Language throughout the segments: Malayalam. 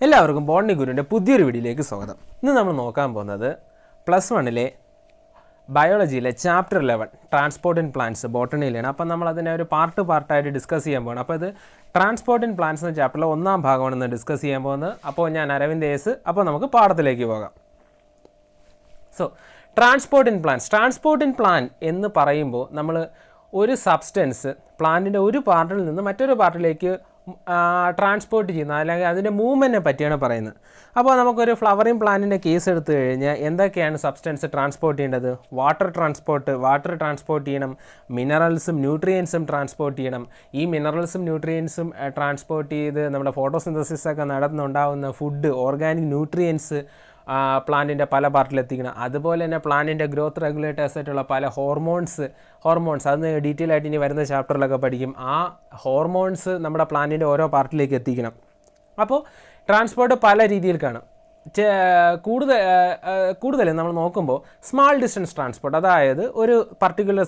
എല്ലാവർക്കും ബോട്ടണി ഗുരുവിൻ്റെ പുതിയൊരു വീഡിയോയിലേക്ക് സ്വാഗതം. ഇന്ന് നമ്മൾ നോക്കാൻ പോകുന്നത് +1 ബയോളജിയിലെ ചാപ്റ്റർ 11 ട്രാൻസ്പോർട്ട് ഇൻ പ്ലാന്റ്സ് ബോട്ടണിയിലാണ്. അപ്പം നമ്മൾ അതിനെ ഒരു പാർട്ടായിട്ട് ഡിസ്കസ് ചെയ്യാൻ പോകണം. അപ്പോൾ ഇത് ട്രാൻസ്പോർട്ട് ഇൻ പ്ലാന്റ്സ് എന്ന ചാപ്റ്ററിലെ 1ാം ഭാഗമാണെന്ന് ഡിസ്കസ് ചെയ്യാൻ പോകുന്നത്. അപ്പോൾ ഞാൻ അരവിന്ദ് എസ്. അപ്പോൾ നമുക്ക് പാഠത്തിലേക്ക് പോകാം. സോ ട്രാൻസ്പോർട്ട് ഇൻ പ്ലാന്റ് എന്ന് പറയുമ്പോൾ നമ്മൾ ഒരു സബ്സ്റ്റൻസ് പ്ലാന്റിൻ്റെ ഒരു പാർട്ടിൽ നിന്ന് മറ്റൊരു പാർട്ടിലേക്ക് ട്രാൻസ്പോർട്ട് ചെയ്യുന്ന അല്ലെങ്കിൽ അതിൻ്റെ മൂവ്മെൻറ്റിനെ പറ്റിയാണ് പറയുന്നത്. അപ്പോൾ നമുക്കൊരു ഫ്ലവറിങ് പ്ലാന്റിൻ്റെ കേസ് എടുത്തു കഴിഞ്ഞാൽ എന്തൊക്കെയാണ് സബ്സ്റ്റൻസ് ട്രാൻസ്പോർട്ട് ചെയ്യേണ്ടത്? വാട്ടർ ട്രാൻസ്പോർട്ട് ചെയ്യണം, മിനറൽസും ന്യൂട്രിയൻസും ട്രാൻസ്പോർട്ട് ചെയ്യണം. ഈ മിനറൽസും ന്യൂട്രിയൻസും ട്രാൻസ്പോർട്ട് ചെയ്ത് നമ്മുടെ ഫോട്ടോസിന്തസിസ് ഒക്കെ നടന്നുണ്ടാകുന്ന ഫുഡ്, ഓർഗാനിക് ന്യൂട്രിയൻസ് പ്ലാന്റിൻ്റെ പല പാർട്ടിലെത്തിക്കണം. അതുപോലെ തന്നെ പ്ലാന്റിൻ്റെ ഗ്രോത്ത് റെഗുലേറ്റേഴ്സ് ആയിട്ടുള്ള പല ഹോർമോൺസ് അത് ഡീറ്റെയിൽ ആയിട്ട് ഇനി വരുന്ന ചാപ്റ്ററിലൊക്കെ പഠിക്കും. ആ ഹോർമോൺസ് നമ്മുടെ പ്ലാന്റിൻ്റെ ഓരോ പാർട്ടിലേക്ക് എത്തിക്കണം. അപ്പോൾ ട്രാൻസ്പോർട്ട് പല രീതിയിൽ കാണും. കൂടുതൽ നമ്മൾ നോക്കുമ്പോൾ സ്മാൾ ഡിസ്റ്റൻസ് ട്രാൻസ്പോർട്ട്, അതായത് ഒരു പർട്ടിക്കുലർ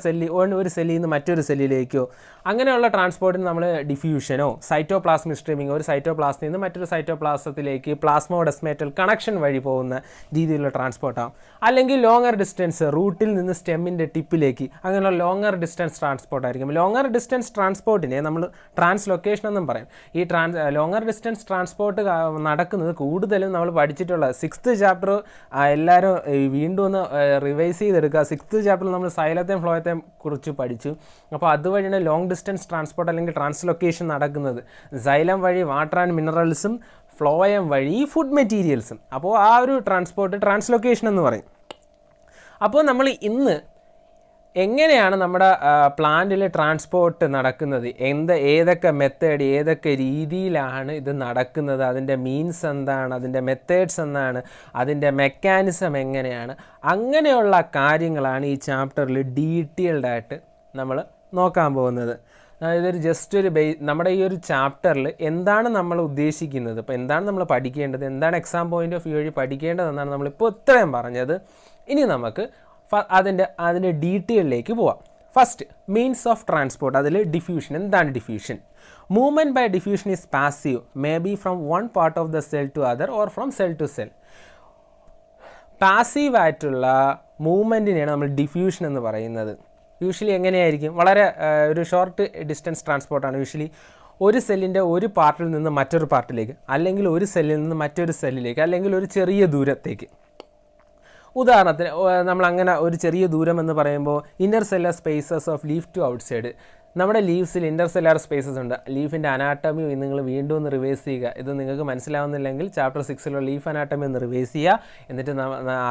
ഒരു സെല്ലിൽ നിന്ന് മറ്റൊരു സെല്ലിലേക്കോ അങ്ങനെയുള്ള ട്രാൻസ്പോർട്ടിന് നമ്മൾ ഡിഫ്യൂഷനോ സൈറ്റോപ്ലാസ്മിക് സ്ട്രീമിംഗ്, ഒരു സൈറ്റോപ്ലാസ്മിൽ നിന്ന് മറ്റൊരു സൈറ്റോപ്ലാസത്തിലേക്ക് പ്ലാസ്മോഡെസ്മേറ്റൽ കണക്ഷൻ വഴി പോകുന്ന രീതിയിലുള്ള ട്രാൻസ്പോർട്ടാകും. അല്ലെങ്കിൽ ലോങ്ങർ ഡിസ്റ്റൻസ് റൂട്ടിൽ നിന്ന് സ്റ്റെമ്മിൻ്റെ ടിപ്പിലേക്ക്, അങ്ങനെയുള്ള ലോങ്ങർ ഡിസ്റ്റൻസ് ട്രാൻസ്പോർട്ടായിരിക്കും. ലോങ്ങർ ഡിസ്റ്റൻസ് ട്രാൻസ്പോർട്ടിനെ നമ്മൾ ട്രാൻസ്ലൊക്കേഷൻ എന്നും പറയും. ഈ ലോങ്ങർ ഡിസ്റ്റൻസ് ട്രാൻസ്പോർട്ട് നടക്കുന്നത് കൂടുതലും നമ്മൾ പഠിച്ചിട്ടുള്ള 6th ചാപ്റ്റർ എല്ലാവരും വീണ്ടും ഒന്ന് റിവൈസ് ചെയ്തെടുക്കുക. 6th ചാപ്റ്ററിൽ നമ്മൾ സൈലത്തെയും ഫ്ലോയത്തെയും കുറിച്ച് പഠിച്ചു. അപ്പോൾ അതുവഴിയാണ് ലോങ് ഡിസ്റ്റൻസ് ട്രാൻസ്പോർട്ട് അല്ലെങ്കിൽ ട്രാൻസ്ലൊക്കേഷൻ നടക്കുന്നത്. സൈലം വഴി വാട്ടർ ആൻഡ് മിനറൽസും, ഫ്ലോയം വഴി ഫുഡ് മെറ്റീരിയൽസും. അപ്പോൾ ആ ഒരു ട്രാൻസ്ലൊക്കേഷൻ എന്ന് പറയും. അപ്പോൾ നമ്മൾ ഇന്ന് എങ്ങനെയാണ് നമ്മുടെ പ്ലാന്റിൽ ട്രാൻസ്പോർട്ട് നടക്കുന്നത്, ഏതൊക്കെ മെത്തേഡ്, ഏതൊക്കെ രീതിയിലാണ് ഇത് നടക്കുന്നത്, അതിൻ്റെ മീൻസ് എന്താണ്, അതിൻ്റെ മെത്തേഡ്സ് എന്താണ്, അതിൻ്റെ മെക്കാനിസം എങ്ങനെയാണ്, അങ്ങനെയുള്ള കാര്യങ്ങളാണ് ഈ ചാപ്റ്ററിൽ ഡീറ്റെയിൽഡായിട്ട് നമ്മൾ നോക്കാൻ പോകുന്നത്. ഇതൊരു ജസ്റ്റ് ഒരു നമ്മുടെ ഈ ഒരു ചാപ്റ്ററിൽ എന്താണ് നമ്മൾ ഉദ്ദേശിക്കുന്നത്, ഇപ്പോൾ എന്താണ് നമ്മൾ പഠിക്കേണ്ടത്, എന്താണ് എക്സാം പോയിൻ്റ് ഓഫ് വ്യൂ വഴി പഠിക്കേണ്ടതെന്നാണ് നമ്മളിപ്പോൾ ഇത്രയും പറഞ്ഞത്. ഇനി നമുക്ക് അതിൻ്റെ ഡീറ്റെയിലേക്ക് പോവാം. First, means of transport. അതിൽ ഡിഫ്യൂഷൻ. എന്താണ് diffusion? Movement by diffusion is passive, may be from one part of the cell to other or from cell to cell. പാസീവായിട്ടുള്ള മൂവ്മെൻറ്റിനെയാണ് നമ്മൾ ഡിഫ്യൂഷൻ എന്ന് പറയുന്നത്. യൂഷ്വലി എങ്ങനെയായിരിക്കും? വളരെ ഒരു ഷോർട്ട് ഡിസ്റ്റൻസ് ട്രാൻസ്പോർട്ടാണ്. യൂഷ്വലി ഒരു സെല്ലിൻ്റെ ഒരു പാർട്ടിൽ നിന്ന് മറ്റൊരു പാർട്ടിലേക്ക്, അല്ലെങ്കിൽ ഒരു സെല്ലിൽ നിന്ന് മറ്റൊരു സെല്ലിലേക്ക്, അല്ലെങ്കിൽ ഒരു ചെറിയ ദൂരത്തേക്ക്. ഉദാഹരണത്തിന് നമ്മളങ്ങനെ ഒരു ചെറിയ ദൂരം എന്ന് പറയുമ്പോൾ inner cellular spaces of leaf to outside. നമ്മുടെ ലീവ്സിൽ ഇൻ്റർ സെല്ലാർ സ്പേസസ് ഉണ്ട്. ലീഫിൻ്റെ അനാട്ടമി നിങ്ങൾ വീണ്ടും ഒന്ന് റിവൈസ് ചെയ്യുക. ഇത് നിങ്ങൾക്ക് മനസ്സിലാവുന്നില്ലെങ്കിൽ ചാപ്റ്റർ 6 ലീഫ് അനാട്ടമി ഒന്ന് റിവൈസ് ചെയ്യുക. എന്നിട്ട്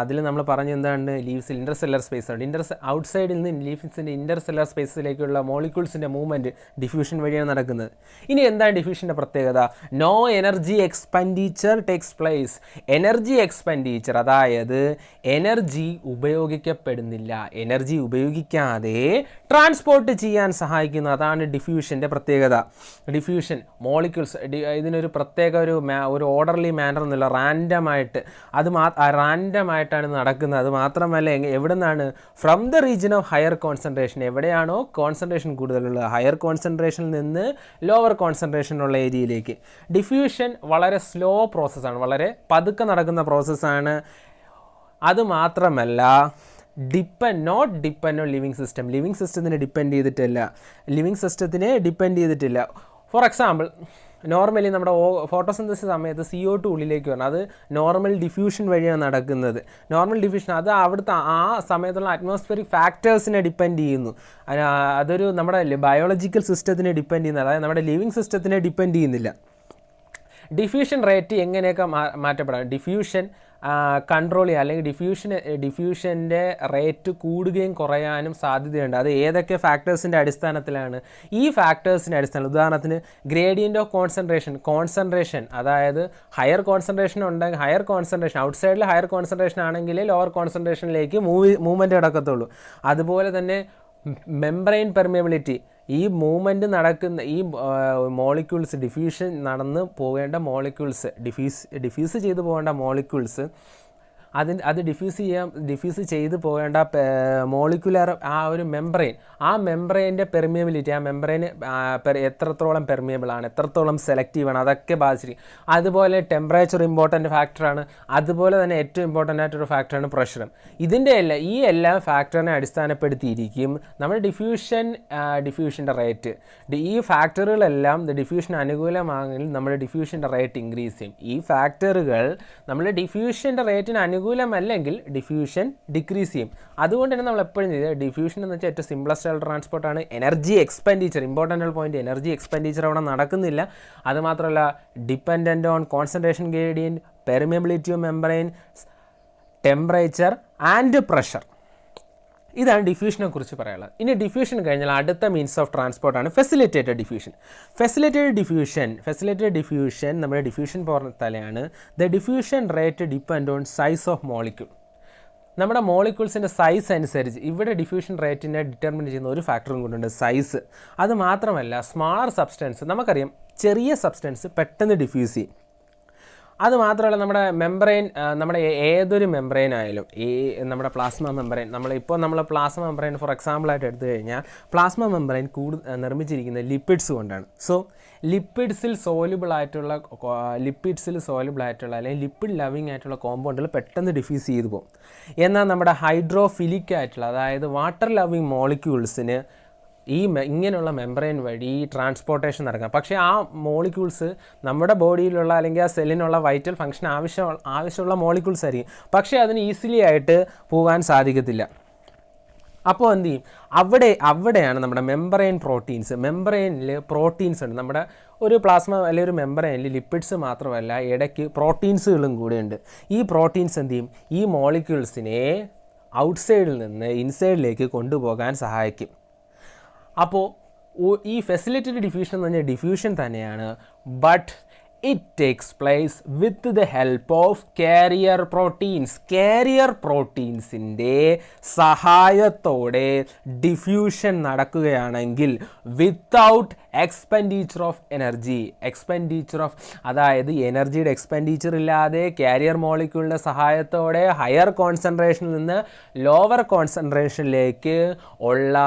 അതിൽ നമ്മൾ പറഞ്ഞ എന്താണ്, ലീവ്സിൽ ഇൻ്റർ സെല്ലാർ സ്പേസ് ഉണ്ട്. ഔട്ട്സൈഡിൽ നിന്ന് ലീഫ്സിൻ്റെ ഇൻ്റർ സെല്ലാർ സ്പേസിലേക്കുള്ള മോളിക്യൂൾസിൻ്റെ മൂവ്മെൻറ്റ് ഡിഫ്യൂഷൻ വഴിയാണ് നടക്കുന്നത്. ഇനി എന്താണ് ഡിഫ്യൂഷൻ്റെ പ്രത്യേകത? No energy expenditure takes place. Energy expenditure, അതായത് എനർജി ഉപയോഗിക്കപ്പെടുന്നില്ല. എനർജി ഉപയോഗിക്കാതെ ട്രാൻസ്പോർട്ട് ചെയ്യാൻ സഹായിക്കും. അതാണ് ഡിഫ്യൂഷൻ്റെ പ്രത്യേകത. ഡിഫ്യൂഷൻ മോളിക്യൂൾസ് ഇതിനൊരു പ്രത്യേക ഒരു ഓർഡർലി മാനർ എന്നുള്ള റാൻഡമായിട്ട് റാൻഡമായിട്ടാണ് നടക്കുന്നത്. അത് മാത്രമല്ല എവിടെ നിന്നാണ്? From the region of higher concentration. എവിടെയാണോ കോൺസെൻട്രേഷൻ കൂടുതലുള്ളത്, ഹയർ കോൺസെൻട്രേഷനിൽ നിന്ന് ലോവർ കോൺസെൻട്രേഷനുള്ള ഏരിയയിലേക്ക്. ഡിഫ്യൂഷൻ വളരെ സ്ലോ പ്രോസസ്സാണ്, വളരെ പതുക്കെ നടക്കുന്ന പ്രോസസ്സാണ്. അതുമാത്രമല്ല not depend on living system. Living സിസ്റ്റത്തിനെ ഡിപ്പെൻഡ് ചെയ്തിട്ടില്ല. ഫോർ എക്സാമ്പിൾ, നോർമലി നമ്മുടെ ഫോട്ടോസിന്തസിസ് സമയത്ത് CO2 ഉള്ളിലേക്ക് വരണം. അത് നോർമൽ ഡിഫ്യൂഷൻ വഴിയാണ് നടക്കുന്നത്. നോർമൽ ഡിഫ്യൂഷൻ അത് അവിടുത്തെ ആ സമയത്തുള്ള അറ്റ്മോസ്ഫിയറിക് ഫാക്ടേഴ്സിനെ ഡിപ്പെൻഡ് ചെയ്യുന്നു. അതൊരു നമ്മുടെ ബയോളജിക്കൽ സിസ്റ്റത്തിനെ ഡിപ്പെൻഡ് ചെയ്യുന്നത്, അതായത് നമ്മുടെ ലിവിങ് സിസ്റ്റത്തിനെ ഡിപ്പെൻഡ് ചെയ്യുന്നില്ല. ഡിഫ്യൂഷൻ റേറ്റ് എങ്ങനെയൊക്കെ മാറ്റപ്പെടാം? ഡിഫ്യൂഷൻ കൺട്രോൾ ചെയ്യുക, അല്ലെങ്കിൽ ഡിഫ്യൂഷൻ്റെ റേറ്റ് കൂടുകയും കുറയാനും സാധ്യതയുണ്ട്. അത് ഏതൊക്കെ ഫാക്ടേഴ്സിൻ്റെ അടിസ്ഥാനത്തിലാണ്? ഈ ഫാക്ടേഴ്സിൻ്റെ അടിസ്ഥാനത്തിൽ, ഉദാഹരണത്തിന് ഗ്രേഡിയൻ്റ് ഓഫ് കോൺസെൻട്രേഷൻ, അതായത് ഹയർ കോൺസെൻട്രേഷൻ ഉണ്ടെങ്കിൽ ഔട്ട്സൈഡിൽ ഹയർ കോൺസെൻട്രേഷൻ ആണെങ്കിൽ ലോവർ കോൺസെൻട്രേഷനിലേക്ക് മൂവ്മെൻറ്റ് നടക്കത്തുള്ളൂ. അതുപോലെ തന്നെ മെംബ്രെയിൻ പെർമിയബിലിറ്റി, ഈ മൂവ്മെൻറ്റ് നടക്കുന്ന ഈ മോളിക്യൂൾസ്, ഡിഫ്യൂഷൻ നടന്ന് പോകേണ്ട മോളിക്യൂൾസ്, ഡിഫ്യൂസ് ചെയ്തു പോകേണ്ട മോളിക്യൂൾസ് അത് ഡിഫ്യൂസ് ചെയ്ത് പോകേണ്ട മോളിക്കുലർ ആ ഒരു മെംബ്രെയിൻ, ആ മെംബ്രെയിൻ്റെ പെർമിയബിലിറ്റി, ആ മെംബ്രെയിൻ എത്രത്തോളം പെർമിയബിൾ ആണ്, എത്രത്തോളം സെലക്റ്റീവ് ആണ്, അതൊക്കെ ബാധിച്ചിരിക്കും. അതുപോലെ ടെമ്പറേച്ചർ ഇമ്പോർട്ടൻറ്റ് ഫാക്ടറാണ്. അതുപോലെ തന്നെ ഏറ്റവും ഇമ്പോർട്ടൻ്റ് ആയിട്ടൊരു ഫാക്ടറാണ് പ്രഷറും. ഈ എല്ലാ ഫാക്ടറിനെ അടിസ്ഥാനപ്പെടുത്തിയിരിക്കും നമ്മൾ ഡിഫ്യൂഷൻ്റെ റേറ്റ്. ഈ ഫാക്ടറുകളെല്ലാം ഡിഫ്യൂഷന് അനുകൂലമാണെങ്കിൽ നമ്മുടെ ഡിഫ്യൂഷൻ്റെ റേറ്റ് ഇൻക്രീസ് ചെയ്യും. ഈ ഫാക്ടറുകൾ നമ്മൾ ഡിഫ്യൂഷൻ്റെ റേറ്റിന് അനുകൂലമല്ലെങ്കിൽ ഡിഫ്യൂഷൻ ഡിക്രീസ് ചെയ്യും. അതുകൊണ്ട് തന്നെ നമ്മൾ എപ്പോഴും ചെയ്തത് ഡിഫ്യൂഷൻ എന്ന് വെച്ചാൽ ഏറ്റവും സിംപ്ലസ്റ്റ് ആയിട്ടുള്ള ട്രാൻസ്പോർട്ടാണ്. Energy expenditure, important point, energy expenditure അവിടെ നടക്കുന്നില്ല. അതുമാത്രമല്ല dependent on concentration gradient, permeability of membrane, temperature and pressure. ഇതാണ് ഡിഫ്യൂഷനെ കുറിച്ച് പറയാനുള്ളത്. ഇനി ഡിഫ്യൂഷൻ കഴിഞ്ഞാൽ അടുത്ത മീൻസ് ഓഫ് ട്രാൻസ്പോർട്ടാണ് ഫെസിലിറ്റേറ്റഡ് ഡിഫ്യൂഷൻ. ഫെസിലിറ്റേറ്റഡ് ഡിഫ്യൂഷൻ നമ്മുടെ ഡിഫ്യൂഷൻ പോലത്തെയാണ്. The diffusion rate depend on size of molecule. നമ്മുടെ മോളിക്യൂൾസിൻ്റെ സൈസ് അനുസരിച്ച് ഇവിടെ ഡിഫ്യൂഷൻ റേറ്റിനെ ഡിറ്റർമിൻ ചെയ്യുന്ന ഒരു ഫാക്ടറും കൊണ്ടുണ്ട്, സൈസ്. അത് മാത്രമല്ല സ്മാളർ സബ്സ്റ്റൻസ്, നമുക്കറിയാം ചെറിയ സബ്സ്റ്റൻസ് പെട്ടെന്ന് ഡിഫ്യൂസ് ചെയ്യും. അതുമാത്രമല്ല നമ്മുടെ മെംബ്രെയിൻ, നമ്മുടെ ഏതൊരു മെംബ്രെയിൻ ആയാലും, നമ്മുടെ പ്ലാസ്മ മെംബ്രെയിൻ, നമ്മൾ പ്ലാസ്മ മെംബ്രെയിൻ ഫോർ എക്സാമ്പിളായിട്ട് എടുത്തു കഴിഞ്ഞാൽ പ്ലാസ്മ മെംബ്രെയിൻ നിർമ്മിച്ചിരിക്കുന്നത് ലിപ്പിഡ്സ് കൊണ്ടാണ്. സോ ലിപ്പിഡ്സിൽ സോലുബിൾ ആയിട്ടുള്ള അല്ലെങ്കിൽ ലിപ്പിഡ് ലവിങ് ആയിട്ടുള്ള കോമ്പൗണ്ടുകൾ പെട്ടെന്ന് ഡിഫ്യൂസ് ചെയ്തു പോകും. എന്നാൽ നമ്മുടെ ഹൈഡ്രോഫിലിക് ആയിട്ടുള്ള, അതായത് വാട്ടർ ലവിങ് മോളിക്യൂൾസിന് ഇങ്ങനെയുള്ള മെംബ്രെയിൻ വഴി ട്രാൻസ്പോർട്ടേഷൻ നടക്കാം. പക്ഷേ ആ മോളിക്യൂൾസ് നമ്മുടെ ബോഡിയിലുള്ള അല്ലെങ്കിൽ ആ സെല്ലിനുള്ള വൈറ്റൽ ഫംഗ്ഷൻ ആവശ്യമുള്ള മോളിക്യൂൾസ് ആയിരിക്കും. പക്ഷേ അതിന് ഈസിലി ആയിട്ട് പോകാൻ സാധിക്കത്തില്ല. അപ്പോൾ എന്ത് ചെയ്യും, അവിടെയാണ് നമ്മുടെ മെംബ്രെയിനിൽ പ്രോട്ടീൻസ് ഉണ്ട്. നമ്മുടെ ഒരു പ്ലാസ്മ അല്ലെങ്കിൽ ഒരു മെംബ്രെയിനിൽ ലിപ്പിഡ്സ് മാത്രമല്ല, ഇടയ്ക്ക് പ്രോട്ടീൻസുകളും കൂടെയുണ്ട്. ഈ പ്രോട്ടീൻസ് എന്ത് ചെയ്യും, ഈ മോളിക്യൂൾസിനെ ഔട്ട്സൈഡിൽ നിന്ന് ഇൻസൈഡിലേക്ക് കൊണ്ടുപോകാൻ സഹായിക്കും. അപ്പോൾ ഈ ഫെസിലിറ്റേറ്റഡ് ഡിഫ്യൂഷൻ എന്ന് പറഞ്ഞാൽ ഡിഫ്യൂഷൻ തന്നെയാണ്, but it takes place with the help of carrier പ്രോട്ടീൻസിൻ്റെ സഹായത്തോടെ ഡിഫ്യൂഷൻ നടക്കുകയാണെങ്കിൽ വിത്തൗട്ട് എക്സ്പെൻഡിച്ചർ ഓഫ് എനർജി, അതായത് എനർജിയുടെ എക്സ്പെൻഡിച്ചർ ഇല്ലാതെ കാരിയർ മോളിക്യൂളിൻ്റെ സഹായത്തോടെ ഹയർ കോൺസെൻട്രേഷനിൽ നിന്ന് ലോവർ കോൺസെൻട്രേഷനിലേക്ക് ഉള്ള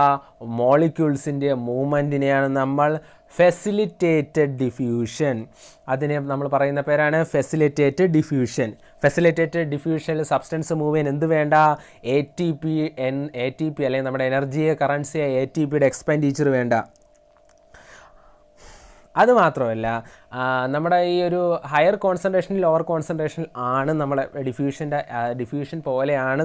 മോളിക്യൂൾസിൻ്റെ മൂവ്മെൻറ്റിനെയാണ് നമ്മൾ ഫെസിലിറ്റേറ്റഡ് ഡിഫ്യൂഷൻ, അതിനെ നമ്മൾ പറയുന്ന പേരാണ് ഫെസിലിറ്റേറ്റഡ് ഡിഫ്യൂഷനിൽ സബ്സ്റ്റൻസ് മൂവ് ചെയ്യാൻ എന്ത് വേണ്ട, ATP അല്ലെങ്കിൽ നമ്മുടെ എനർജിയെ കറൻസിയായ ATPയുടെ എക്സ്പെൻഡിച്ചർ വേണ്ട. അതുമാത്രമല്ല നമ്മുടെ ഈ ഒരു ഹയർ കോൺസെൻട്രേഷനിൽ ലോവർ കോൺസെൻട്രേഷനിൽ ആണ് നമ്മളെ ഡിഫ്യൂഷൻ പോലെയാണ്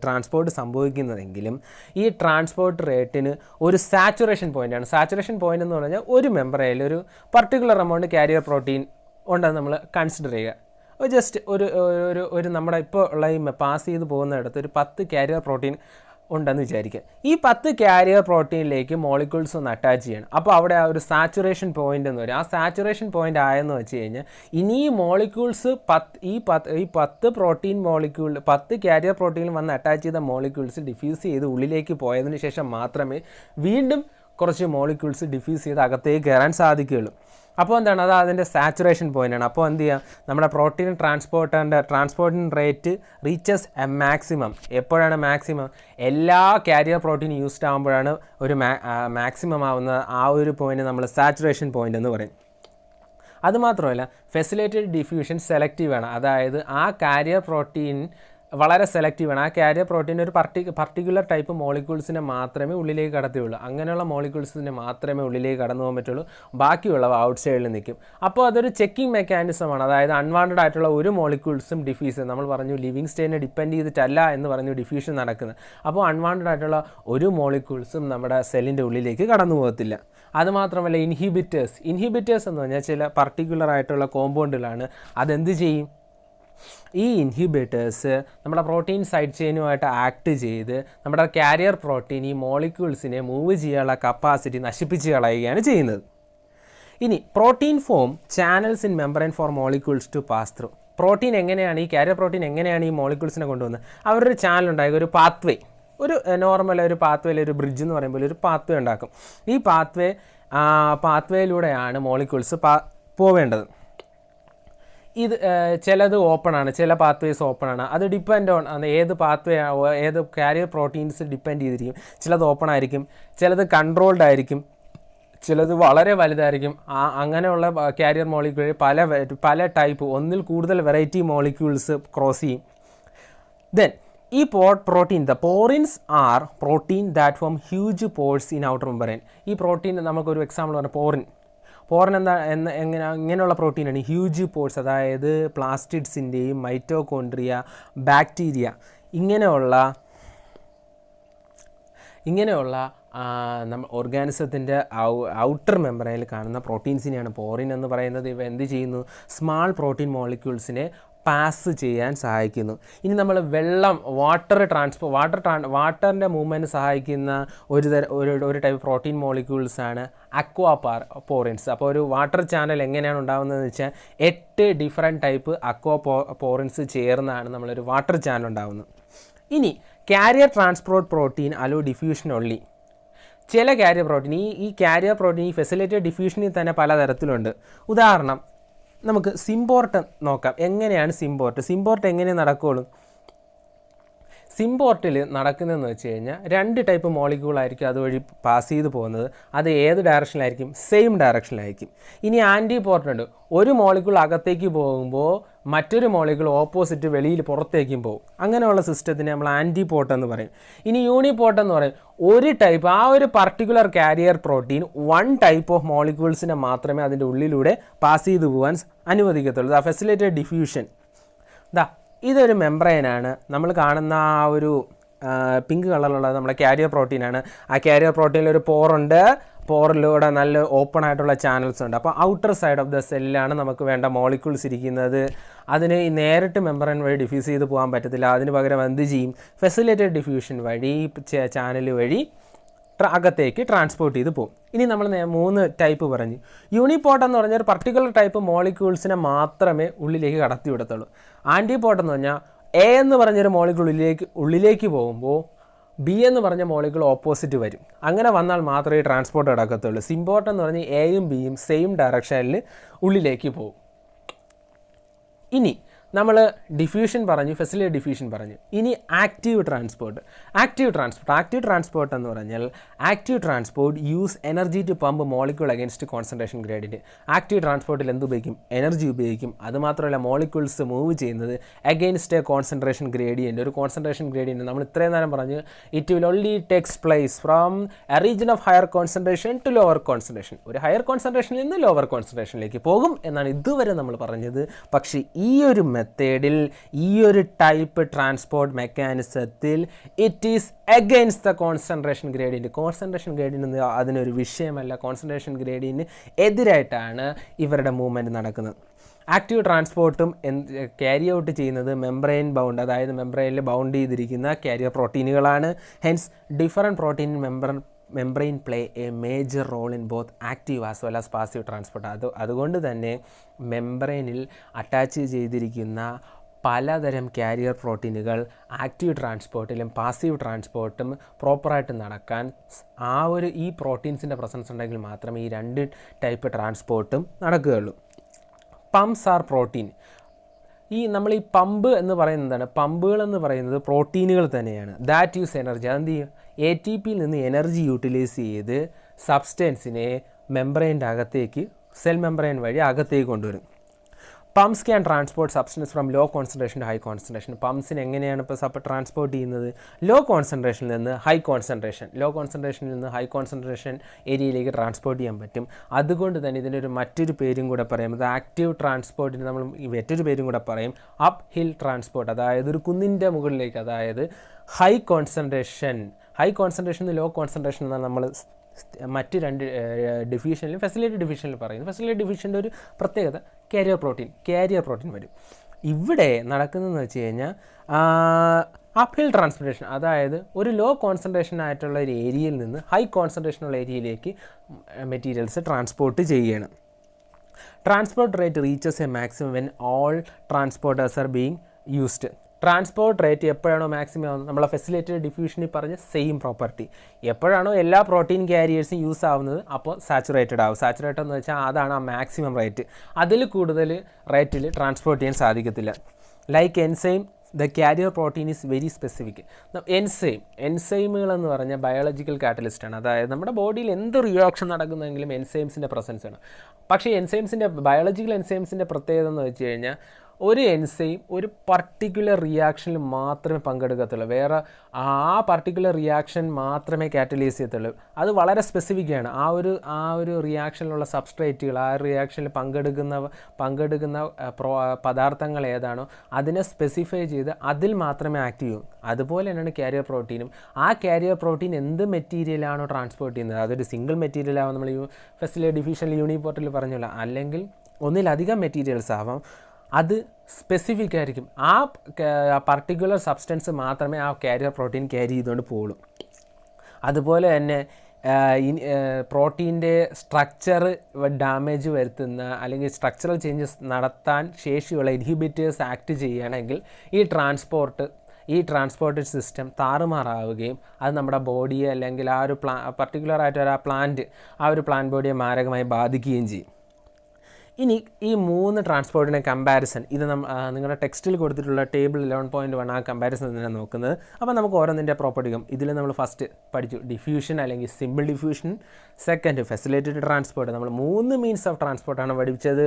ട്രാൻസ്പോർട്ട് സംഭവിക്കുന്നതെങ്കിലും ഈ ട്രാൻസ്പോർട്ട് റേറ്റിന് ഒരു സാച്ചുറേഷൻ പോയിൻ്റാണ്. സാച്ചുറേഷൻ പോയിൻ്റ് എന്ന് പറഞ്ഞാൽ ഒരു മെംബ്രെയിനിൽ ഒരു പർട്ടിക്കുലർ എമൗണ്ട് കാരിയർ പ്രോട്ടീൻ ഉണ്ടെന്ന് നമ്മൾ കൺസിഡർ ചെയ്യുക. ജസ്റ്റ് ഒരു നമ്മുടെ ഇപ്പോൾ ഉള്ള ഈ പാസ് ചെയ്ത് പോകുന്നിടത്ത് ഒരു 10 കാരിയർ പ്രോട്ടീൻ ഉണ്ടെന്ന് വിചാരിക്കുക. ഈ 10 കാരിയർ പ്രോട്ടീനിലേക്ക് മോളിക്യൂൾസ് ഒന്ന് അറ്റാച്ച് ചെയ്യണം. അപ്പോൾ അവിടെ ആ ഒരു സാച്ചുറേഷൻ പോയിൻ്റ് എന്ന് പറയും. ആ സാച്ചുറേഷൻ പോയിൻ്റ് ആയെന്ന് വെച്ച് കഴിഞ്ഞാൽ ഇനി ഈ മോളിക്യൂൾസ് 10 പ്രോട്ടീൻ മോളിക്യൂൾ 10 കാരിയർ പ്രോട്ടീനിൽ വന്ന് അറ്റാച്ച് ചെയ്ത മോളിക്യൂൾസ് ഡിഫ്യൂസ് ചെയ്ത് ഉള്ളിലേക്ക് പോയതിന് ശേഷം മാത്രമേ വീണ്ടും കുറച്ച് മോളിക്യൂൾസ് ഡിഫ്യൂസ് ചെയ്ത് അകത്തേക്ക് കയറാൻ സാധിക്കുകയുള്ളൂ. അപ്പോൾ എന്താണ്, അത് അതിൻ്റെ സാച്ചുറേഷൻ പോയിൻ്റാണ്. അപ്പോൾ എന്ത് ചെയ്യുക, നമ്മുടെ protein transporting rate reaches A maximum. എപ്പോഴാണ് മാക്സിമം? എല്ലാ കാരിയർ പ്രോട്ടീൻ യൂസ്ഡ് ആകുമ്പോഴാണ് ഒരു മാക്സിമം ആവുന്ന ആ ഒരു പോയിൻ്റ് നമ്മൾ സാച്ചുറേഷൻ പോയിൻ്റ് എന്ന് പറയും. അതുമാത്രമല്ല ഫെസിലിറ്റേറ്റഡ് ഡിഫ്യൂഷൻ സെലക്റ്റീവാണ്. അതായത് ആ കാരിയർ പ്രോട്ടീൻ വളരെ സെലക്റ്റീവാണ്. ആ കാരിയർ പ്രോട്ടീൻ ഒരു പർട്ടിക്കുലർ ടൈപ്പ് മോളിക്യൂൾസിനെ മാത്രമേ ഉള്ളിലേക്ക് കടത്തുകയുള്ളൂ. അങ്ങനെയുള്ള മോളിക്യൂൾസിനെ മാത്രമേ ഉള്ളിലേക്ക് കടന്നു പോകാൻ പറ്റുള്ളൂ. ബാക്കിയുള്ളവ ഔട്ട് സൈഡിൽ നിൽക്കും. അപ്പോൾ അതൊരു ചെക്കിംഗ് മെക്കാനിസമാണ്. അതായത് അൺവാണ്ടഡ് ആയിട്ടുള്ള ഒരു മോളിക്യൂൾസും ഡിഫ്യൂസ്, നമ്മൾ പറഞ്ഞു ലിവിങ് സ്റ്റേറ്റിനെ ഡിപ്പെൻഡ് ചെയ്തിട്ടല്ല എന്ന് പറഞ്ഞു ഡിഫ്യൂഷൻ നടക്കുന്നത്. അപ്പോൾ അൺവാണ്ടഡ് ആയിട്ടുള്ള ഒരു മോളിക്യൂൾസും നമ്മുടെ സെല്ലിൻ്റെ ഉള്ളിലേക്ക് കടന്നു പോകത്തില്ല. അതുമാത്രമല്ല ഇൻഹിബിറ്റേഴ്സ് എന്ന് പറഞ്ഞാൽ ചില പർട്ടിക്കുലർ ആയിട്ടുള്ള കോമ്പൗണ്ടുകളാണ്. അതെന്ത് ചെയ്യും, ഈ ഇൻഹിബിറ്റേഴ്സ് നമ്മുടെ പ്രോട്ടീൻ സൈഡ് ചെയിനുമായിട്ട് ആക്ട് ചെയ്ത് നമ്മുടെ കാരിയർ പ്രോട്ടീൻ ഈ മോളിക്യൂൾസിനെ മൂവ് ചെയ്യാനുള്ള കപ്പാസിറ്റി നശിപ്പിച്ച് കളയുകയാണ് ചെയ്യുന്നത്. ഇനി protein form channels in membrane for molecules to pass through. Protein എങ്ങനെയാണ്, ഈ കാരിയർ പ്രോട്ടീൻ എങ്ങനെയാണ് ഈ മോളിക്യൂൾസിനെ കൊണ്ടുവന്നത്? അവരൊരു ചാനൽ ഉണ്ടാക്കുക, ഒരു പാത്വേ, ഒരു നോർമൽ ഒരു പാത്വേയിൽ ഒരു ബ്രിഡ്ജ് എന്ന് പറയുമ്പോൾ ഒരു പാത്വേ ഉണ്ടാക്കും. ഈ പാത്വേയിലൂടെയാണ് മോളിക്യൂൾസ് പോവേണ്ടത്. ഇത് ചിലത് ഓപ്പൺ ആണ്, ചില പാത്വേസ് ഓപ്പൺ ആണ്. അത് ഡിപ്പെൻഡ് ഓൺ ഏത് പാത്വേ ഏത് കാരിയർ പ്രോട്ടീൻസ് ഡിപ്പെൻഡ് ചെയ്തിരിക്കും. ചിലത് ഓപ്പൺ ആയിരിക്കും, ചിലത് കൺട്രോൾഡ് ആയിരിക്കും, ചിലത് വളരെ വലുതായിരിക്കും. അങ്ങനെയുള്ള കാരിയർ മോളിക്യൂൾ പല ടൈപ്പ്, ഒന്നിൽ കൂടുതൽ വെറൈറ്റി മോളിക്യൂൾസ് ക്രോസ് ചെയ്യും. ദെൻ ഈ protein, the porins are protein that form huge pores in outer membrane. ഈ പ്രോട്ടീൻ നമുക്കൊരു എക്സാമ്പിൾ പറഞ്ഞാൽ പോറിൻ ഇങ്ങനെയുള്ള പ്രോട്ടീനാണ് ഹ്യൂജ് പോർസ്, അതായത് പ്ലാസ്റ്റിഡ്സിൻ്റെയും മൈറ്റോകോൺട്രിയ, ബാക്ടീരിയ ഇങ്ങനെയുള്ള നമ്മൾ ഓർഗാനിസത്തിൻ്റെ ഔട്ടർ മെമ്പറൈനിൽ കാണുന്ന പ്രോട്ടീൻസിനെയാണ് പോറിൻ എന്ന് പറയുന്നത്. ഇവ എന്ത് ചെയ്യുന്നു? സ്മാൾ പ്രോട്ടീൻ മോളിക്യൂൾസിനെ പാസ് ചെയ്യാൻ സഹായിക്കുന്നു. ഇനി നമ്മൾ വാട്ടറിൻ്റെ മൂവ്മെൻറ്റ് സഹായിക്കുന്ന ഒരു ടൈപ്പ് പ്രോട്ടീൻ മോളിക്യൂൾസാണ് പോറിൻസ്. അപ്പോൾ ഒരു വാട്ടർ ചാനൽ എങ്ങനെയാണ് ഉണ്ടാകുന്നതെന്ന് വെച്ചാൽ 8 ഡിഫറെൻറ്റ് ടൈപ്പ് പോറിൻസ് ചേർന്നാണ് നമ്മളൊരു വാട്ടർ ചാനൽ ഉണ്ടാകുന്നത്. ഇനി carrier transport protein hello diffusion only. ചില കാരിയർ പ്രോട്ടീൻ, ഈ കാരിയർ പ്രോട്ടീൻ ഈ ഫെസിലിറ്റേഡ് ഡിഫ്യൂഷനിൽ തന്നെ പലതരത്തിലുണ്ട്. ഉദാഹരണം നമുക്ക് സിമ്പോർട്ട് നോക്കാം. എങ്ങനെയാണ് സിമ്പോർട്ട് എങ്ങനെ നടക്കുകയുള്ളൂ? സിമ്പോർട്ടിൽ നടക്കുന്നതെന്ന് വെച്ച് കഴിഞ്ഞാൽ 2 ടൈപ്പ് മോളിക്യൂളായിരിക്കും അതുവഴി പാസ് ചെയ്ത് പോകുന്നത്. അത് ഏത് ഡയറക്ഷനിലായിരിക്കും? സെയിം ഡയറക്ഷനിലായിരിക്കും. ഇനി ആൻറ്റിപോർട്ട് ഉണ്ട്. ഒരു മോളിക്യൂൾ അകത്തേക്ക് പോകുമ്പോൾ മറ്റൊരു മോളിക്യൂൾ ഓപ്പോസിറ്റ് വെളിയിൽ പുറത്തേക്കും പോകും. അങ്ങനെയുള്ള സിസ്റ്റത്തിനെ നമ്മൾ ആൻറ്റിപോർട്ട് എന്ന് പറയും. ഇനി യൂണിപോർട്ട് എന്ന് പറയും. ഒരു ടൈപ്പ്, ആ ഒരു particular carrier protein 1 type of മോളിക്യൂൾസിനെ മാത്രമേ അതിൻ്റെ ഉള്ളിലൂടെ പാസ് ചെയ്ത് പോകാൻ അനുവദിക്കത്തുള്ളൂ. ഫെസിലിറ്റേഡ് ഡിഫ്യൂഷൻ. ഇതൊരു മെംബ്രെയിനാണ്. നമ്മൾ കാണുന്ന ആ ഒരു പിങ്ക് കളറിലുള്ളത് നമ്മുടെ കാരിയർ പ്രോട്ടീനാണ്. ആ കാരിയർ പ്രോട്ടീനിൽ ഒരു പോറുണ്ട്. പോറിലൂടെ നല്ല ഓപ്പൺ ആയിട്ടുള്ള ചാനൽസ് ഉണ്ട്. അപ്പോൾ ഔട്ടർ സൈഡ് ഓഫ് ദ സെല്ലിലാണ് നമുക്ക് വേണ്ട മോളിക്യൂൾസ് ഇരിക്കുന്നത്. അതിന് നേരിട്ട് മെംബ്രെയിൻ വഴി ഡിഫ്യൂസ് ചെയ്ത് പോകാൻ പറ്റത്തില്ല. അതിന് പകരം എന്ത് ചെയ്യും? ഫെസിലിറ്റേഡ് ഡിഫ്യൂഷൻ വഴി, ചാനൽ വഴി അകത്തേക്ക് ട്രാൻസ്പോർട്ട് ചെയ്ത് പോകും. ഇനി നമ്മൾ 3 ടൈപ്പ് പറഞ്ഞു. യൂണിപോർട്ട് എന്ന് പറഞ്ഞാൽ ഒരു പർട്ടിക്കുലർ ടൈപ്പ് മോളിക്യൂൾസിനെ മാത്രമേ ഉള്ളിലേക്ക് കടത്തി വിടത്തുള്ളൂ. ആൻറ്റിപോർട്ട് എന്ന് പറഞ്ഞാൽ എ എന്ന് പറഞ്ഞൊരു മോളിക്യൂൾ ഉള്ളിലേക്ക് പോകുമ്പോൾ ബി എന്ന് പറഞ്ഞ മോളിക്യൂൾ ഓപ്പോസിറ്റ് വരും. അങ്ങനെ വന്നാൽ മാത്രമേ ട്രാൻസ്പോർട്ട് നടക്കത്തുള്ളൂ. സിമ്പോർട്ട് എന്ന് പറഞ്ഞാൽ എയും ബിയും സെയിം ഡയറക്ഷനിൽ ഉള്ളിലേക്ക് പോകും. ഇനി നമ്മൾ ഡിഫ്യൂഷൻ പറഞ്ഞു, ഫെസിലിറ്റേഡ് ഡിഫ്യൂഷൻ പറഞ്ഞു. ഇനി ആക്റ്റീവ് ട്രാൻസ്പോർട്ട് എന്ന് പറഞ്ഞാൽ active transport use energy to pump molecule against concentration gradient. Active ട്രാൻസ്പോർട്ടിൽ എന്ത് ഉപയോഗിക്കും? എനർജി ഉപയോഗിക്കും. അതുമാത്രമല്ല മോളിക്യൂൾസ് മൂവ് ചെയ്യുന്നത് അഗൈൻസ്റ്റ് എ കോൺസെൻട്രേഷൻ ഗ്രേഡിയൻറ്റ്. ഒരു കോൺസെൻട്രേഷൻ ഗ്രേഡിയൻറ്റ് നമ്മൾ ഇത്രയും നേരം പറഞ്ഞു, it will only takes place from a region of higher concentration to lower concentration. ഒരു ഹയർ കോൺസെൻട്രേഷനിൽ നിന്ന് ലോവർ കോൺസെൻട്രേഷനിലേക്ക് പോകും എന്നാണ് ഇതുവരെ നമ്മൾ പറഞ്ഞത്. പക്ഷേ ഈ ഒരു മെത്തേഡിൽ, ഈ ഒരു ടൈപ്പ് ട്രാൻസ്പോർട്ട് മെക്കാനിസത്തിൽ it is against the concentration gradient. Concentration gradient അതിനൊരു വിഷയമല്ല. കോൺസെൻട്രേഷൻ ഗ്രേഡിയൻറ്റിന് എതിരായിട്ടാണ് ഇവരുടെ മൂവ്മെൻറ്റ് നടക്കുന്നത്. ആക്റ്റീവ് ട്രാൻസ്പോർട്ടും ക്യാരി ഔട്ട് ചെയ്യുന്നത് മെംബ്രെയിൻ ബൗണ്ട്, അതായത് മെംബ്രെയിനിൽ ബൗണ്ട് ചെയ്തിരിക്കുന്ന കാരിയർ പ്രോട്ടീനുകളാണ്. Hence different protein membrane play a major role in both active as well as passive transport. അതുകൊണ്ട് തന്നെ മെംബ്രെയിനിൽ അറ്റാച്ച് ചെയ്തിരിക്കുന്ന പലതരം കാരിയർ പ്രോട്ടീനുകൾ ആക്റ്റീവ് ട്രാൻസ്പോർട്ടിലും പാസീവ് ട്രാൻസ്പോർട്ടും പ്രോപ്പറായിട്ട് നടക്കാൻ ഈ പ്രോട്ടീൻസിൻ്റെ പ്രസൻസ് ഉണ്ടെങ്കിൽ മാത്രമേ ഈ 2 ടൈപ്പ് ട്രാൻസ്പോർട്ടും നടക്കുകയുള്ളൂ. Pumps are protein. നമ്മൾ ഈ പമ്പ് എന്ന് പറയുന്നതാണ്. പമ്പുകൾ എന്ന് പറയുന്നത് പ്രോട്ടീനുകൾ തന്നെയാണ്. That use energy. അതെന്ത് ചെയ്യും? ATP നിന്ന് എനർജി യൂട്ടിലൈസ് ചെയ്ത് സബ്സ്റ്റൻസിനെ മെംബ്രെയിൻ്റെ അകത്തേക്ക്, സെൽ മെംബ്രെയിൻ വഴി അകത്തേക്ക് കൊണ്ടുവരും. Pumps can transport substance from low concentration to high concentration. പംപ്സിന് എങ്ങനെയാണ് ഇപ്പോൾ ട്രാൻസ്പോർട്ട് ചെയ്യുന്നത്? ലോ കോൺസെൻട്രേഷനിൽ നിന്ന് ഹൈ കോൺസെൻട്രേഷൻ ഏരിയയിലേക്ക് ട്രാൻസ്പോർട്ട് ചെയ്യാൻ പറ്റും. അതുകൊണ്ട് തന്നെ ഇതിൻ്റെ മറ്റൊരു പേരും കൂടെ പറയും. അത് ആക്റ്റീവ് ട്രാൻസ്പോർട്ടിന് നമ്മൾ മറ്റൊരു പേരും കൂടെ പറയും, അപ്പ് ഹിൽ ട്രാൻസ്പോർട്ട്. അതായത് ഒരു കുന്നിൻ്റെ മുകളിലേക്ക്, അതായത് ഹൈ കോൺസെൻട്രേഷൻ ലോ കോൺസെൻട്രേഷൻ എന്നാണ് നമ്മൾ മറ്റ് 2 ഡിഫ്യൂഷനിലും ഫെസിലിറ്റേഡ് ഡിഫ്യൂഷനിൽ പറയുന്നത്. ഫെസിലിറ്റേഡ് ഡിഫ്യൂഷൻ്റെ ഒരു പ്രത്യേകത കാരിയർ പ്രോട്ടീൻ വരും. ഇവിടെ നടക്കുന്നതെന്ന് വെച്ച് കഴിഞ്ഞാൽ അപ്പ് ഹിൽ ട്രാൻസ്പോർട്ടേഷൻ, അതായത് ഒരു ലോ കോൺസെൻട്രേഷൻ ആയിട്ടുള്ള ഒരു ഏരിയയിൽ നിന്ന് ഹൈ കോൺസെൻട്രേഷനുള്ള ഏരിയയിലേക്ക് മെറ്റീരിയൽസ് ട്രാൻസ്പോർട്ട് ചെയ്യുകയാണ്. Transport rate reaches A maximum when all transporters are being used. Transport rate എപ്പോഴാണോ മാക്സിമം ആവുന്നത്, നമ്മളെ ഫെസിലിറ്റേറ്റഡ് ഡിഫ്യൂഷനിൽ പറഞ്ഞ സെയിം പ്രോപ്പർട്ടി എപ്പോഴാണോ എല്ലാ പ്രോട്ടീൻ ക്യാരിയേഴ്സും യൂസ് ആവുന്നത് അപ്പോൾ സാച്ചുറേറ്റഡ് ആവും. സാച്ചുറേറ്റഡ് എന്ന് വെച്ചാൽ അതാണ് ആ മാക്സിമം റേറ്റ്. അതിൽ കൂടുതൽ റേറ്റിൽ ട്രാൻസ്പോർട്ട് ചെയ്യാൻ സാധിക്കത്തില്ല. Like enzyme, the carrier protein is very specific. എൻസൈമുകളെന്ന് പറഞ്ഞാൽ ബയോളജിക്കൽ കാറ്റലിസ്റ്റാണ്. അതായത് നമ്മുടെ ബോഡിയിൽ എന്ത് റിയാക്ഷൻ നടക്കുന്നെങ്കിലും എൻസൈംസിൻ്റെ പ്രസൻസ് ആണ്. പക്ഷേ ബയോളജിക്കൽ എൻസൈംസിൻ്റെ പ്രത്യേകത എന്ന് വെച്ച് കഴിഞ്ഞാൽ ഒരു എൻസൈം ഒരു പർട്ടിക്കുലർ റിയാക്ഷനിൽ മാത്രമേ പങ്കെടുക്കത്തുള്ളൂ. വേറെ ആ പർട്ടിക്കുലർ റിയാക്ഷൻ മാത്രമേ കാറ്റലൈസ് ചെയ്യത്തുള്ളൂ. അത് വളരെ സ്പെസിഫിക്കാണ്. ആ ഒരു റിയാക്ഷനിലുള്ള സബ്സ്ട്രേറ്റുകൾ, ആ റിയാക്ഷനിൽ പങ്കെടുക്കുന്ന പദാർത്ഥങ്ങൾ ഏതാണോ അതിനെ സ്പെസിഫൈ ചെയ്ത് അതിൽ മാത്രമേ ആക്ട് ചെയ്യൂ. അതുപോലെ തന്നെയാണ് കാരിയർ പ്രോട്ടീനും. ആ കാരിയർ പ്രോട്ടീൻ എന്ത് മെറ്റീരിയലാണോ ട്രാൻസ്പോർട്ട് ചെയ്യുന്നത്, അതൊരു സിംഗിൾ മെറ്റീരിയലാവും, നമ്മൾ ഫെസിലിറ്റി ഡിഫ്യൂഷനിൽ യൂണിപോർട്ടിൽ പറഞ്ഞില്ല, അല്ലെങ്കിൽ ഒന്നിലധികം മെറ്റീരിയൽസ് ആവാം. അത് സ്പെസിഫിക് ആയിരിക്കും. ആ പർട്ടിക്കുലർ സബ്സ്റ്റൻസ് മാത്രമേ ആ കാരിയർ പ്രോട്ടീൻ ക്യാരി ചെയ്തുകൊണ്ട് പോകുള്ളൂ. അതുപോലെ തന്നെ പ്രോട്ടീൻ്റെ സ്ട്രക്ചർ ഡാമേജ് വരുത്തുന്ന അല്ലെങ്കിൽ സ്ട്രക്ചറൽ ചേഞ്ചസ് നടത്താൻ ശേഷിയുള്ള ഇൻഹിബിറ്റേഴ്സ് ആക്ട് ചെയ്യുകയാണെങ്കിൽ ഈ ട്രാൻസ്പോർട്ട് സിസ്റ്റം താറുമാറാവുകയും അത് നമ്മുടെ ബോഡിയെ അല്ലെങ്കിൽ ആ ഒരു പർട്ടിക്കുലറായിട്ട് ആ ഒരു പ്ലാന്റ് ബോഡിയെ മാരകമായി ബാധിക്കുകയും ചെയ്യും. ഇനി ഈ 3 ട്രാൻസ്പോർട്ടിൻ്റെ കമ്പാരിസൺ, ഇത് നിങ്ങളുടെ ടെക്സ്റ്റിൽ കൊടുത്തിട്ടുള്ള ടേബിൾ 11.1 ആ കമ്പാരിസൺ തന്നെയാണ് നോക്കുന്നത്. അപ്പോൾ നമുക്ക് ഓരോന്നിൻ്റെ പ്രോപ്പർട്ടിക്കും ഇതിൽ നമ്മൾ ഫസ്റ്റ് പഠിച്ചു ഡിഫ്യൂഷൻ അല്ലെങ്കിൽ simple diffusion, second facilitated transport. നമ്മൾ 3 മീൻസ് ഓഫ് ട്രാൻസ്പോർട്ടാണ് പഠിച്ചത്: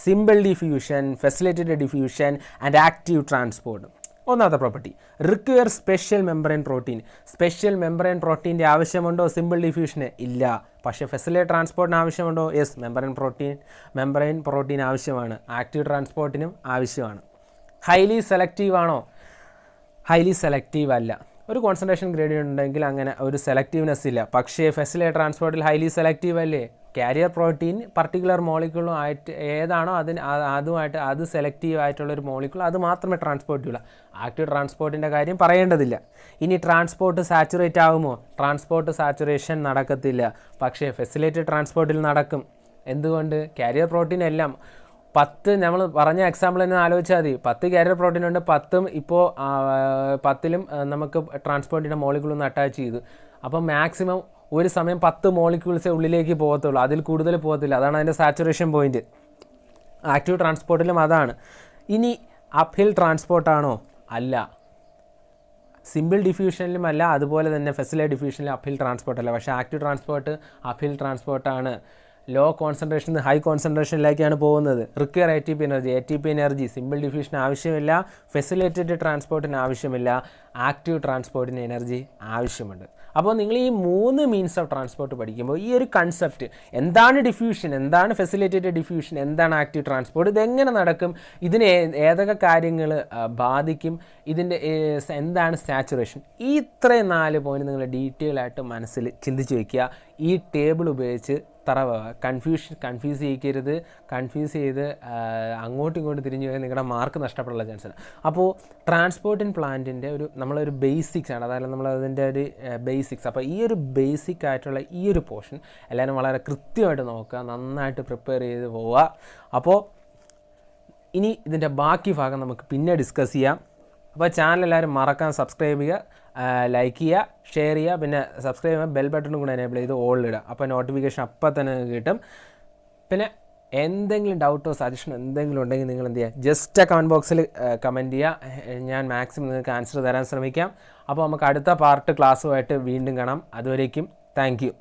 simple diffusion, facilitated diffusion and active transport. ഒന്നാമത്തെ property, require special membrane protein. Special membrane പ്രോട്ടീൻ്റെ ആവശ്യമുണ്ടോ സിമ്പിൾ ഡിഫ്യൂഷന്? ഇല്ല. പക്ഷേ ഫെസിലിറ്റേറ്റഡ് ട്രാൻസ്പോർട്ടിന് ആവശ്യമുണ്ടോ? യെസ്, മെംബ്രെയിൻ പ്രോട്ടീൻ ആവശ്യമാണ്. ആക്റ്റീവ് ട്രാൻസ്പോർട്ടിനും ആവശ്യമാണ്. ഹൈലി സെലക്റ്റീവ് ആണോ? ഹൈലി സെലക്റ്റീവ് അല്ല. ഒരു കോൺസെൻട്രേഷൻ ഗ്രേഡിയൻ്റ് ഉണ്ടെങ്കിൽ അങ്ങനെ ഒരു സെലക്റ്റീവ്നെസ് ഇല്ല. പക്ഷേ ഫെസിലിറ്റേറ്റഡ് ട്രാൻസ്പോർട്ടിൽ ഹൈലി സെലക്റ്റീവ് അല്ലേ? കാരിയർ പ്രോട്ടീൻ പർട്ടിക്കുലർ മോളിക്യൂളും ആയിട്ട് ഏതാണോ അതുമായിട്ട് അത് സെലക്റ്റീവ് ആയിട്ടുള്ളൊരു മോളിക്യൂൾ അത് മാത്രമേ ട്രാൻസ്പോർട്ട് ചെയ്യുള്ളൂ. ആക്റ്റീവ് ട്രാൻസ്പോർട്ടിൻ്റെ കാര്യം പറയേണ്ടതില്ല. ഇനി ട്രാൻസ്പോർട്ട് സാച്ചുറേറ്റ് ആകുമോ? ട്രാൻസ്പോർട്ട് സാച്ചുറേഷൻ നടക്കത്തില്ല. പക്ഷേ ഫെസിലിറ്റേറ്റഡ് ട്രാൻസ്പോർട്ടിൽ നടക്കും. എന്തുകൊണ്ട്? കാരിയർ പ്രോട്ടീൻ എല്ലാം 10 നമ്മൾ പറഞ്ഞ എക്സാമ്പിൾ തന്നെ ആലോചിച്ചാൽ മതി. 10 കാരിയർ പ്രോട്ടീൻ ഉണ്ട്. 10ഉം ഇപ്പോൾ 10ലും നമുക്ക് ട്രാൻസ്പോർട്ടിൻ്റെ മോളിക്യൂളൊന്ന് അറ്റാച്ച് ചെയ്തു. അപ്പം മാക്സിമം ഒരു സമയം 10 മോളിക്യൂൾസേ ഉള്ളിലേക്ക് പോകത്തുള്ളൂ, അതിൽ കൂടുതൽ പോകത്തില്ല. അതാണ് അതിൻ്റെ സാച്ചുറേഷൻ പോയിൻറ്റ്. ആക്റ്റീവ് ട്രാൻസ്പോർട്ടിലും അതാണ്. ഇനി അപ്ഹിൽ ട്രാൻസ്പോർട്ടാണോ? അല്ല. സിമ്പിൾ ഡിഫ്യൂഷനിലും അല്ല, അതുപോലെ തന്നെ ഫെസിലിറ്റേറ്റഡ് ഡിഫ്യൂഷനിലും അപ്ഹിൽ ട്രാൻസ്പോർട്ടല്ല. പക്ഷേ ആക്റ്റീവ് ട്രാൻസ്പോർട്ട് അപ്ഹിൽ ട്രാൻസ്പോർട്ടാണ്. ലോ കോൺസെൻട്രേഷൻ നിന്ന് ഹൈ കോൺസെൻട്രേഷനിലേക്കാണ് പോകുന്നത്. Require A T P energy simple ഡിഫ്യൂഷന് ആവശ്യമില്ല, ഫെസിലിറ്റേറ്റഡ് ട്രാൻസ്പോർട്ടിന് ആവശ്യമില്ല, ആക്റ്റീവ് ട്രാൻസ്പോർട്ടിന് എനർജി ആവശ്യമുണ്ട്. അപ്പോൾ നിങ്ങൾ ഈ 3 മീൻസ് ഓഫ് ട്രാൻസ്പോർട്ട് പഠിക്കുമ്പോൾ ഈ ഒരു കൺസെപ്റ്റ്, എന്താണ് ഡിഫ്യൂഷൻ, എന്താണ് ഫെസിലിറ്റേറ്റഡ് ഡിഫ്യൂഷൻ, എന്താണ് ആക്റ്റീവ് ട്രാൻസ്പോർട്ട്, ഇതെങ്ങനെ നടക്കും, ഇതിന് ഏതൊക്കെ കാര്യങ്ങൾ ബാധിക്കും, ഇതിൻ്റെ എന്താണ് സാച്ചുറേഷൻ, ഈ ഇത്രയും 4 പോയിന്റ് നിങ്ങൾ ഡീറ്റെയിൽ ആയിട്ട് മനസ്സിൽ ചിന്തിച്ച് വയ്ക്കുക. ഈ ടേബിൾ ഉപയോഗിച്ച് കൺഫ്യൂസ് ചെയ്യിക്കരുത്. കൺഫ്യൂസ് ചെയ്ത് അങ്ങോട്ടും ഇങ്ങോട്ടും തിരിഞ്ഞു പോയാൽ നിങ്ങളുടെ മാർക്ക് നഷ്ടപ്പെടാനുള്ള ചാൻസാണ്. അപ്പോൾ ട്രാൻസ്പോർട്ടിൻ പ്ലാന്റിൻ്റെ നമ്മളൊരു ബേസിക്സ് ആണ്, അതായത് നമ്മളതിൻ്റെ ഒരു ബേസിക്സ്. അപ്പോൾ ഈ ഒരു ബേസിക് ആയിട്ടുള്ള ഈ ഒരു പോർഷൻ എല്ലാവരും വളരെ കൃത്യമായിട്ട് നോക്കുക, നന്നായിട്ട് പ്രിപ്പയർ ചെയ്ത് പോവുക. അപ്പോൾ ഇനി ഇതിൻ്റെ ബാക്കി ഭാഗം നമുക്ക് പിന്നെ ഡിസ്കസ് ചെയ്യാം. അപ്പോൾ ചാനൽ എല്ലാവരും മറക്കാൻ സബ്സ്ക്രൈബ് ചെയ്യുക, ലൈക്ക് ചെയ്യുക, ഷെയർ ചെയ്യുക, പിന്നെ സബ്സ്ക്രൈബ് ചെയ്യുമ്പോൾ ബെൽ ബട്ടണും കൂടെ എനേബിൾ ചെയ്ത് ഓളിടുക. അപ്പോൾ നോട്ടിഫിക്കേഷൻ അപ്പം തന്നെ കിട്ടും. പിന്നെ എന്തെങ്കിലും ഡൗട്ടോ സജഷനോ എന്തെങ്കിലും ഉണ്ടെങ്കിൽ നിങ്ങൾ എന്ത് ചെയ്യുക, ജസ്റ്റ് ആ കമൻറ്റ് ബോക്സിൽ കമൻറ്റ് ചെയ്യുക. ഞാൻ മാക്സിമം നിങ്ങൾക്ക് ആൻസർ തരാൻ ശ്രമിക്കാം. അപ്പോൾ നമുക്ക് അടുത്ത പാർട്ട് ക്ലാസ്സുമായിട്ട് വീണ്ടും കാണാം. അതുവരേക്കും താങ്ക് യു.